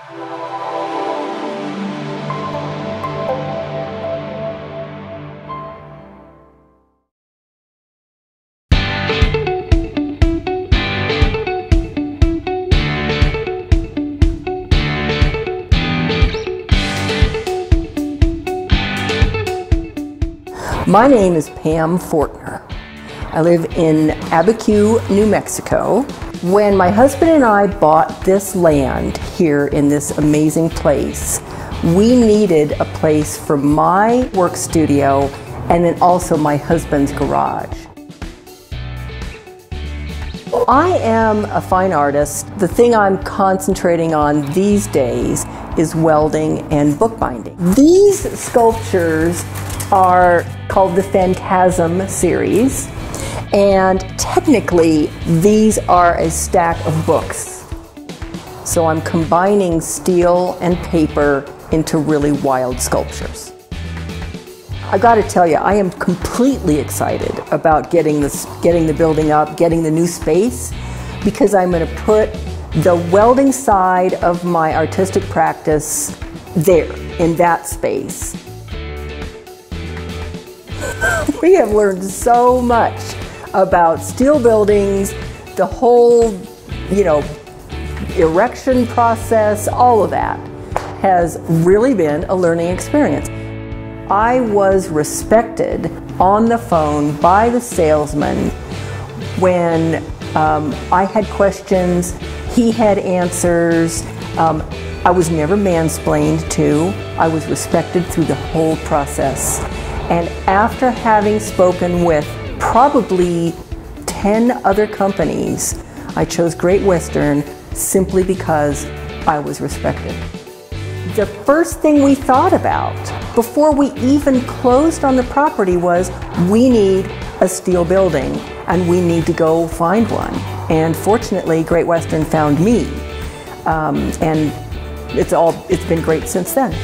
My name is Pam Fortner. I live in Abiquiu, New Mexico. When my husband and I bought this land here in this amazing place, we needed a place for my work studio and then also my husband's garage. I am a fine artist. The thing I'm concentrating on these days is welding and bookbinding. These sculptures are called the Phantasm series, and technically these are a stack of books. So I'm combining steel and paper into really wild sculptures. I gotta tell you, I am completely excited about getting the building up, getting the new space, because I'm gonna put the welding side of my artistic practice there, in that space. We have learned so much about steel buildings, the whole, erection process, all of that has really been a learning experience. I was respected on the phone by the salesman when I had questions, he had answers. I was never mansplained to. I was respected through the whole process. And after having spoken with probably 10 other companies, I chose Great Western simply because I was respected. The first thing we thought about before we even closed on the property was, we need a steel building and we need to go find one. And fortunately, Great Western found me. And it's been great since then.